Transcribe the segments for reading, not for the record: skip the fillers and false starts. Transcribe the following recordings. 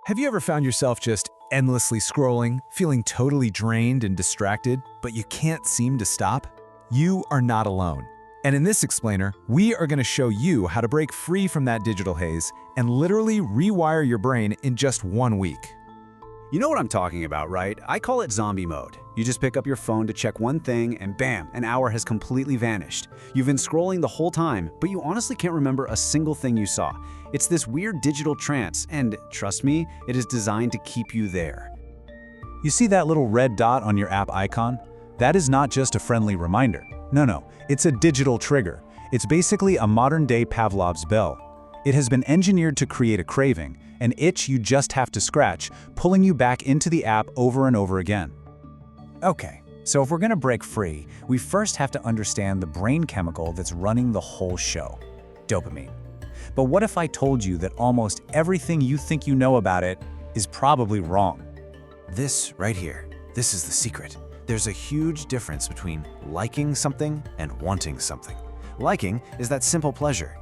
Have you ever found yourself just endlessly scrolling, feeling totally drained and distracted, but you can't seem to stop? You are not alone. And in this explainer, we are going to show you how to break free from that digital haze and literally rewire your brain in just 1 week. You know what I'm talking about, right? I call it zombie mode. You just pick up your phone to check one thing and bam, an hour has completely vanished. You've been scrolling the whole time, but you honestly can't remember a single thing you saw. It's this weird digital trance, and trust me, it is designed to keep you there. You see that little red dot on your app icon? That is not just a friendly reminder. No, it's a digital trigger. It's basically a modern-day Pavlov's bell. It has been engineered to create a craving, an itch you just have to scratch, pulling you back into the app over and over again. Okay, so if we're gonna break free, we first have to understand the brain chemical that's running the whole show, dopamine. But what if I told you that almost everything you think you know about it is probably wrong? This right here, this is the secret. There's a huge difference between liking something and wanting something. Liking is that simple pleasure,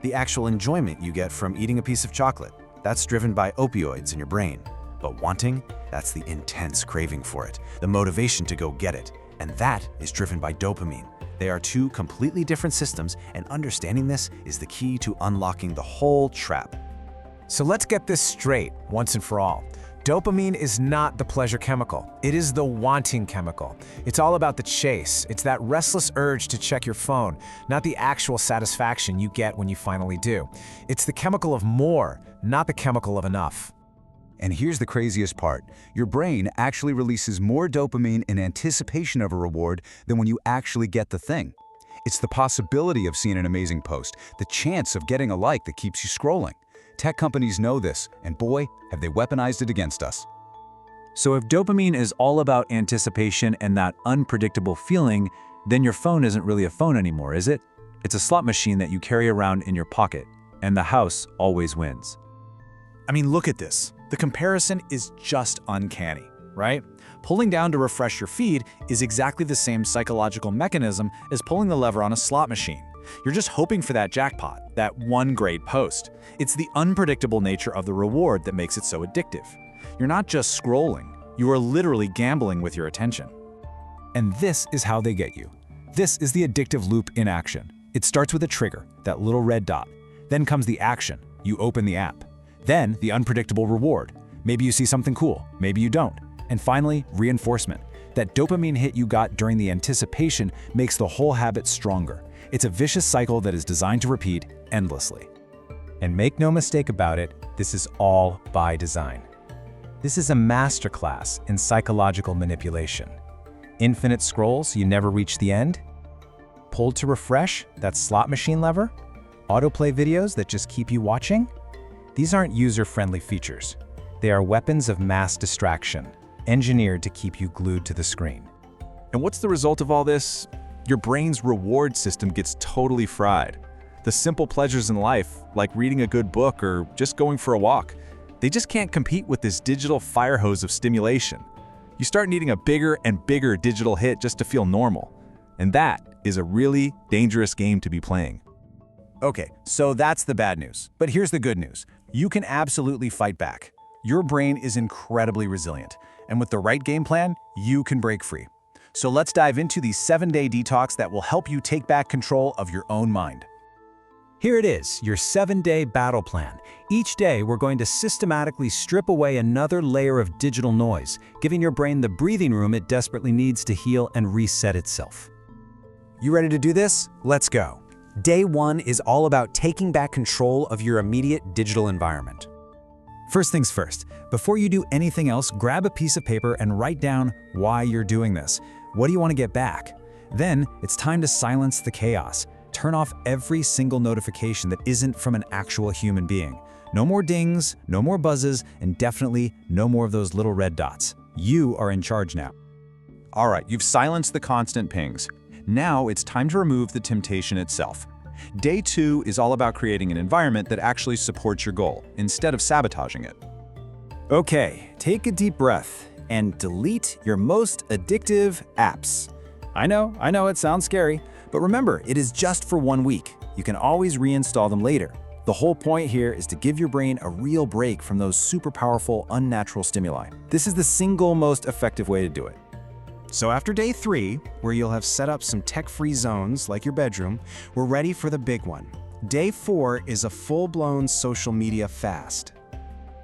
the actual enjoyment you get from eating a piece of chocolate. That's driven by opioids in your brain. But wanting, that's the intense craving for it, the motivation to go get it. And that is driven by dopamine. They are two completely different systems, and understanding this is the key to unlocking the whole trap. So let's get this straight once and for all. Dopamine is not the pleasure chemical. It is the wanting chemical. It's all about the chase. It's that restless urge to check your phone, not the actual satisfaction you get when you finally do. It's the chemical of more, not the chemical of enough. And here's the craziest part. Your brain actually releases more dopamine in anticipation of a reward than when you actually get the thing. It's the possibility of seeing an amazing post, the chance of getting a like that keeps you scrolling. Tech companies know this, and boy, have they weaponized it against us. So if dopamine is all about anticipation and that unpredictable feeling, then your phone isn't really a phone anymore, is it? It's a slot machine that you carry around in your pocket, and the house always wins. I mean, look at this. The comparison is just uncanny, right? Pulling down to refresh your feed is exactly the same psychological mechanism as pulling the lever on a slot machine. You're just hoping for that jackpot, that one great post. It's the unpredictable nature of the reward that makes it so addictive. You're not just scrolling, you are literally gambling with your attention. And this is how they get you. This is the addictive loop in action. It starts with a trigger, that little red dot. Then comes the action. You open the app. Then the unpredictable reward. Maybe you see something cool, maybe you don't. And finally, reinforcement. That dopamine hit you got during the anticipation makes the whole habit stronger. It's a vicious cycle that is designed to repeat endlessly. And make no mistake about it, this is all by design. This is a masterclass in psychological manipulation. Infinite scrolls, you never reach the end. Pulled to refresh, that slot machine lever. Autoplay videos that just keep you watching. These aren't user-friendly features. They are weapons of mass distraction, engineered to keep you glued to the screen. And what's the result of all this? Your brain's reward system gets totally fried. The simple pleasures in life, like reading a good book or just going for a walk, they just can't compete with this digital fire hose of stimulation. You start needing a bigger and bigger digital hit just to feel normal. And that is a really dangerous game to be playing. Okay, so that's the bad news. But here's the good news. You can absolutely fight back. Your brain is incredibly resilient. And with the right game plan, you can break free. So let's dive into the 7-day detox that will help you take back control of your own mind. Here it is, your 7-day battle plan. Each day, we're going to systematically strip away another layer of digital noise, giving your brain the breathing room it desperately needs to heal and reset itself. You ready to do this? Let's go. Day 1 is all about taking back control of your immediate digital environment. First things first, before you do anything else, grab a piece of paper and write down why you're doing this. What do you want to get back? Then, it's time to silence the chaos. Turn off every single notification that isn't from an actual human being. No more dings, no more buzzes, and definitely no more of those little red dots. You are in charge now. All right, you've silenced the constant pings. Now it's time to remove the temptation itself. Day 2 is all about creating an environment that actually supports your goal, instead of sabotaging it. Okay, take a deep breath and delete your most addictive apps. I know it sounds scary, but remember, it is just for 1 week. You can always reinstall them later. The whole point here is to give your brain a real break from those super powerful, unnatural stimuli. This is the single most effective way to do it. So after day 3, where you'll have set up some tech-free zones like your bedroom, we're ready for the big one. Day 4 is a full-blown social media fast.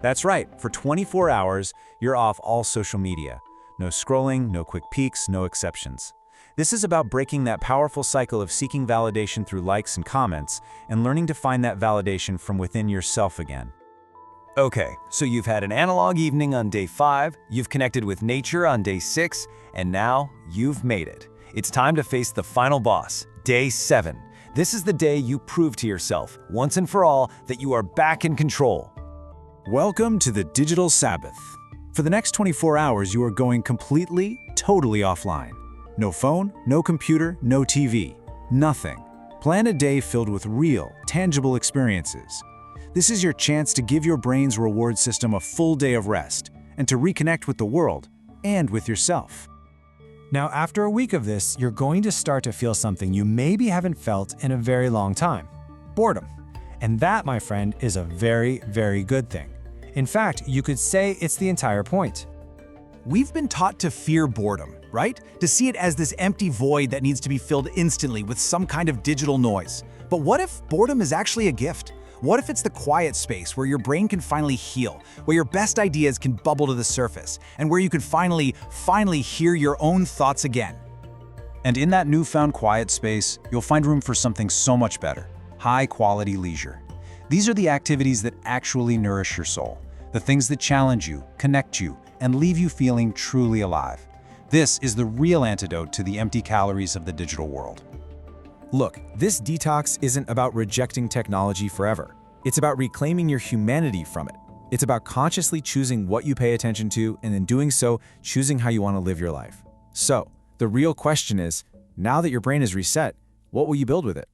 That's right, for 24 hours, you're off all social media. No scrolling, no quick peeks, no exceptions. This is about breaking that powerful cycle of seeking validation through likes and comments and learning to find that validation from within yourself again. Okay, so you've had an analog evening on day 5, you've connected with nature on day 6, and now you've made it. It's time to face the final boss, day 7. This is the day you prove to yourself, once and for all, that you are back in control. Welcome to the Digital Sabbath. For the next 24 hours, you are going completely, totally offline. No phone, no computer, no TV, nothing. Plan a day filled with real, tangible experiences. This is your chance to give your brain's reward system a full day of rest and to reconnect with the world and with yourself. Now, after a week of this, you're going to start to feel something you maybe haven't felt in a very long time: boredom. And that, my friend, is a very, very good thing. In fact, you could say it's the entire point. We've been taught to fear boredom, right? To see it as this empty void that needs to be filled instantly with some kind of digital noise. But what if boredom is actually a gift? What if it's the quiet space where your brain can finally heal, where your best ideas can bubble to the surface, and where you can finally hear your own thoughts again? And in that newfound quiet space, you'll find room for something so much better: high-quality leisure. These are the activities that actually nourish your soul, the things that challenge you, connect you, and leave you feeling truly alive. This is the real antidote to the empty calories of the digital world. Look, this detox isn't about rejecting technology forever. It's about reclaiming your humanity from it. It's about consciously choosing what you pay attention to, and in doing so, choosing how you want to live your life. So, the real question is, now that your brain is reset, what will you build with it?